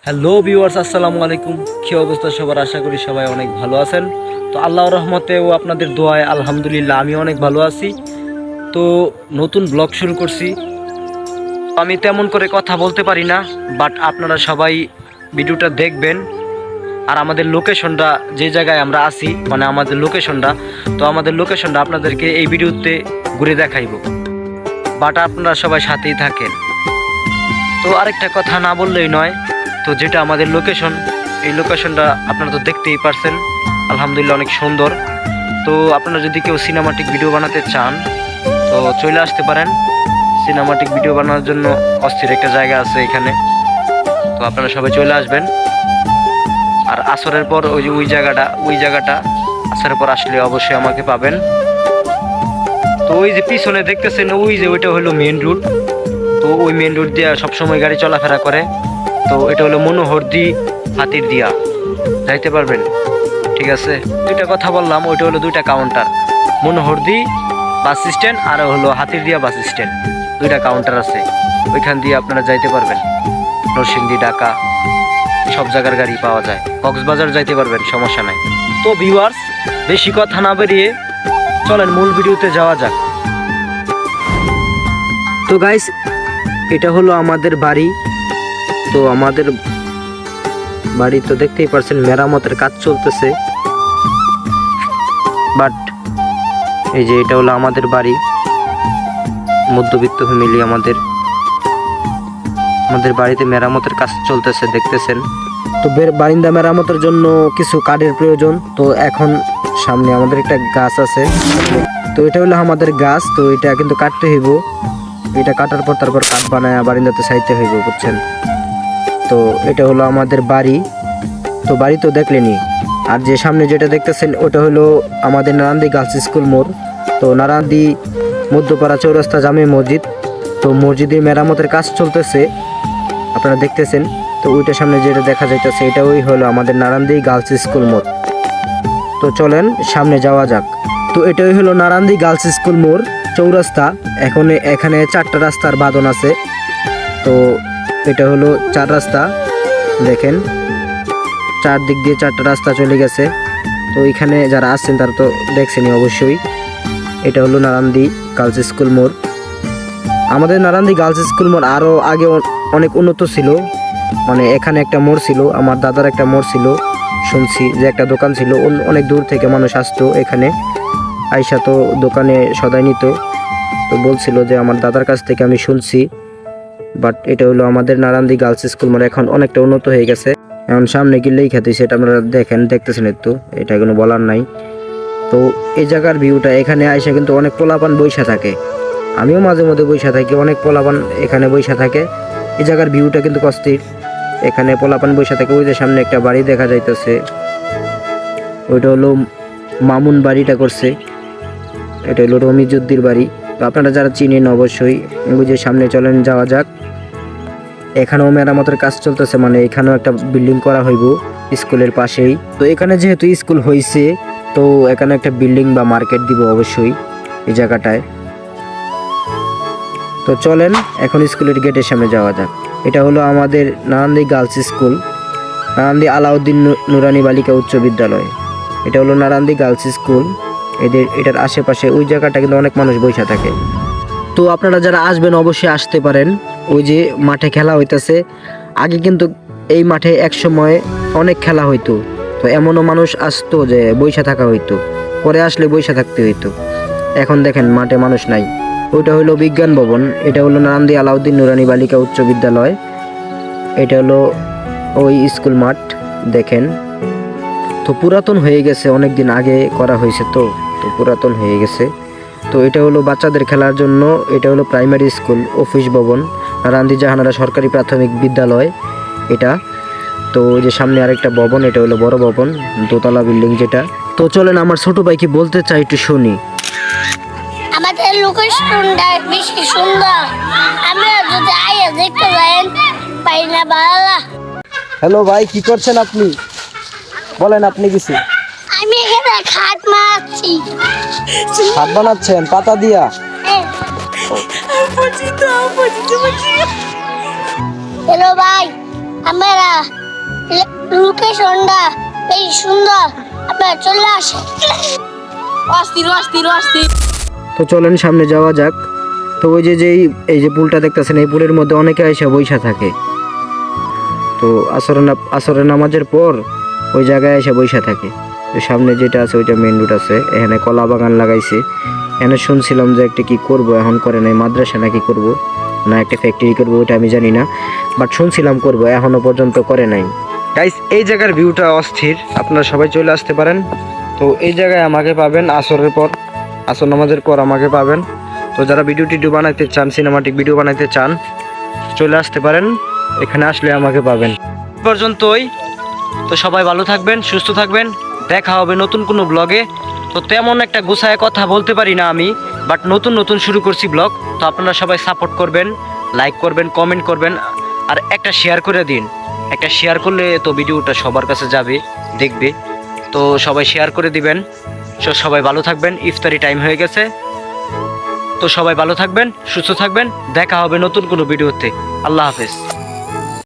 Hello viewers, আসসালামু আলাইকুম। কী অবস্থা সবার? আশা করি সবাই অনেক ভালো আছেন। তো আল্লাহর রহমতে ও আপনাদের দোয়ায় আলহামদুলিল্লাহ আমি অনেক ভালো আছি। তো নতুন ব্লগ শুরু করছি। আমি তেমন করে কথা বলতে পারি না, বাট আপনারা সবাই ভিডিওটা দেখবেন। আর আমাদের লোকেশনটা যে জায়গায় আমরা আছি, মানে আমাদের লোকেশনটা আপনাদেরকে এই ভিডিওতে ঘুরে দেখাইব, বাট আপনারা সবাই সাথেই থাকেন। তো আরেকটা কথা না বললেই নয়, তো যেটা আমাদের লোকেশন, এই লোকেশনটা আপনারা তো দেখতেই পারছেন, আলহামদুলিল্লাহ অনেক সুন্দর। তো আপনারা যদি কেউ সিনেমাটিক ভিডিও বানাতে চান তো চলে আসতে পারেন। সিনেমাটিক ভিডিও বানানোর জন্য অস্থির একটা জায়গা আছে এখানে, তো আপনারা সবাই চলে আসবেন। আর আসরের পর ওই জায়গাটা আসরের পর আসলে অবশ্যই আমাকে পাবেন। তো ওই যে পিছনে দেখতেছেন ওইটা হলো মেন রোড। তো ওই মেন রোড দিয়ে সবসময় গাড়ি চলাফেরা করে। তো এটা হলো মনোহরদি হাতির দিয়া, যাইতে পারবেন। ঠিক আছে, দুইটা কথা বললাম, ওইটা হলো দুইটা কাউন্টার, মনোহরদি বাস স্ট্যান্ড আর হলো হাতির দিয়া বাস স্ট্যান্ড, দুইটা কাউন্টার আছে। ওইখান দিয়ে আপনারা যাইতে পারবেন। নরসিংদী, ঢাকা সব জায়গার গাড়ি পাওয়া যায়। কক্সবাজার যাইতে পারবেন, সমস্যা নাই। তো ভিউয়ার্স, বেশি কথা না বেরিয়ে চলেন মূল ভিডিওতে যাওয়া যাক। তো গাইস, এটা হলো আমাদের বাড়ি। তো আমাদের বাড়ি তো দেখতেই পারছেন, মেরামতের কাজ চলতেছে। বাট এই যে এটা হলো আমাদের বাড়ি, মধ্যবিত্ত ফ্যামিলি। আমাদের বাড়িতে মেরামতের কাজ চলতেছে, দেখতেছেন। তো বারিন্দা মেরামতের জন্য কিছু কাঠের প্রয়োজন। তো এখন সামনে আমাদের একটা গাছ আছে, তো এটা হলো আমাদের গাছ। তো এটা কিন্তু কাটতে হইব, এটা কাটার পর তারপর কাঠ বানায় বারিন্দাতে সাইতে হইব, বুঝছেন। তো এটা হলো আমাদের বাড়ি। তো বাড়ি তো দেখলেনি। আর যে সামনে যেটা দেখতেছেন ওটা হলো আমাদের নারান্দি গার্লস স্কুল মোড়। তো নারান্দি মধ্যপাড়া চৌরাস্তা জামে মসজিদ। তো মসজিদের মেরামতের কাজ চলতেছে, আপনারা দেখতেছেন। তো ওইটার সামনে যেটা দেখা যাইতেছে এটা ওই হলো আমাদের নারান্দি গার্লস স্কুল মোড়। তো চলেন সামনে যাওয়া যাক। তো এটাই হলো নারান্দি গার্লস স্কুল মোড় চৌরাস্তা। এখানে 4টা রাস্তার বাঁধন আছে। তো এটা হলো 4 রাস্তা, দেখেন 4 দিক দিয়ে 4টা রাস্তা চলে গেছে। তো এখানে যারা আসছেন তারা তো দেখছেনই অবশ্যই। এটা হলো নারান্দি গার্লস স্কুল মোড়। আমাদের নারান্দি গার্লস স্কুল মোড় আরও আগে অনেক উন্নত ছিল। মানে এখানে একটা মোড় ছিল, আমার দাদার একটা মোড় ছিল, শুনছি যে একটা দোকান ছিল। অনেক দূর থেকে মানুষ আসতো এখানে আইসা, তো দোকানে সদাই নিত। তো বলছিল যে আমার দাদার কাছ থেকে আমি শুনছি। বাট এটা হলো আমাদের নারান্দি গার্লস স্কুল মোড়, এখন অনেকটা উন্নত হয়ে গেছে। এখন সামনে গেলেই খেতে, সেটা আপনারা দেখতেছেন একটু, এটা কোনো বলার নাই। তো এই জায়গার ভিউটা, এখানে আইসা কিন্তু অনেক পোলাপান বৈশা থাকে। আমিও মাঝে মধ্যে বৈশা থাকি, অনেক পোলাপান এখানে বৈশা থাকে। এই জায়গার ভিউটা কিন্তু অস্থির, এখানে পোলাপান বৈশা থাকে। ওই যে সামনে একটা বাড়ি দেখা যাইতেছে, ওইটা হলো মামুন বাড়িটা করছে। এটা হলো রমিজুদ্দির বাড়ি। তো আপনারা যারা চিনেন অবশ্যই। ওই যে সামনে চলেন যাওয়া যাক। এখানেও মেরামতের কাজ চলতেছে, মানে এখানেও একটা বিল্ডিং করা হইব স্কুলের পাশেই। তো এখানে যেহেতু স্কুল হয়েছে, তো এখানে একটা বিল্ডিং বা মার্কেট দিব অবশ্যই এই জায়গাটায়। তো চলেন এখন স্কুলের গেটের সামনে যাওয়া যাক। এটা হলো আমাদের নারান্দি গার্লস স্কুল, নারান্দি আলাউদ্দিন নুরানি বালিকা উচ্চ বিদ্যালয়। এটা হলো নারান্দি গার্লস স্কুল। এটার আশেপাশে ওই জায়গাটা কিন্তু অনেক মানুষ বসে থাকে। তো আপনারা যারা আসবেন অবশ্যই আসতে পারেন। ওই যে মাঠে খেলা হইতেছে, আগে কিন্তু এই মাঠে এক সময় অনেক খেলা হইতো। তো এমনও মানুষ আসতো যে বইসা থাকা হইতো, পরে আসলে বইসা থাকতে হইতো। এখন দেখেন মাঠে মানুষ নাই। ওইটা হলো বিজ্ঞান ভবন। এটা হলো নারান্দি আলাউদ্দিন নুরানি বালিকা উচ্চ বিদ্যালয়। এটা হলো ওই স্কুল মাঠ, দেখেন। তো পুরাতন হয়ে গেছে, অনেক দিন আগে করা হয়েছে, তো পুরাতন হয়ে গেছে। তো এটা হলো বাচ্চাদের খেলার জন্য। এটা হলো প্রাইমারি স্কুল অফিস ভবন, নারান্দি জাহানারা সরকারি প্রাথমিক বিদ্যালয় এটা। তো ওই যে সামনে আরেকটা ভবন, এটা হলো বড় ভবন, দোতলা বিল্ডিং যেটা। তো চলেন আমার ছোট ভাই কি বলতে চাই একটু শুনি। আমাদের লোকেশনটা বেশি সুন্দর, আমরা যদি আইয়া দেখতে যাই পাই না বালা। হ্যালো ভাই, কি করছেন আপনি? বলেন আপনি কিছু। আমি এখানে খাট মারছি। হাত বানাচ্ছেন পাতা দিয়া? হ্যালো ভাই, আমরা লোকেশনটা এই সুন্দর, আপনারা চলে আসেন। অস্থির অস্থির অস্থির। তো চলেন সামনে যাওয়া যাক। তো ওই যে এই যে পুলটা দেখতেছেন, এই পুলের মধ্যে অনেকে এসে বইসা থাকে। তো আসরের নামাজের পর ওই জায়গায় এসে বইসা থাকে। তো সামনে যেটা আছে ওইটা মেন রোড আছে, এখানে কলা বাগান লাগাইছে। এখানে শুনছিলাম যে একটা কি করব, এখন করে নাই, মাদ্রাসা নাকি করব না একটা ফ্যাক্টরি করব, ওইটা আমি জানি না, বাট শুনছিলাম করব, এখনো পর্যন্ত করে নাই। গাইস, এই জায়গার ভিউটা অস্থির, আপনারা সবাই চলে আসতে পারেন। তো এই জায়গায় আমাকে পাবেন আসরের পর, আসর নামাজের পর আমাকে পাবেন। তো যারা ভিডিও টিডিও বানাইতে চান, সিনেমাটিক ভিডিও বানাইতে চান, চলে আসতে পারেন, এখানে আসলে আমাকে পাবেন। পর্যন্তই। তো সবাই ভালো থাকবেন, সুস্থ থাকবেন, দেখা হবে নতুন কোনো ব্লগে। তো তেমন একটা গুছায় কথা বলতে পারি না আমি, বাট নতুন শুরু করছি ব্লগ। তো আপনারা সবাই সাপোর্ট করবেন, লাইক করবেন, কমেন্ট করবেন, আর একটা শেয়ার করে দিন। একটা শেয়ার করলে তো ভিডিওটা সবার কাছে যাবে, দেখবে। তো সবাই শেয়ার করে দিবেন। সবাই ভালো থাকবেন, ইফতারি টাইম হয়ে গেছে। তো সবাই ভালো থাকবেন, সুস্থ থাকবেন, দেখা হবে নতুন কোনো ভিডিওতে। আল্লাহ হাফেজ।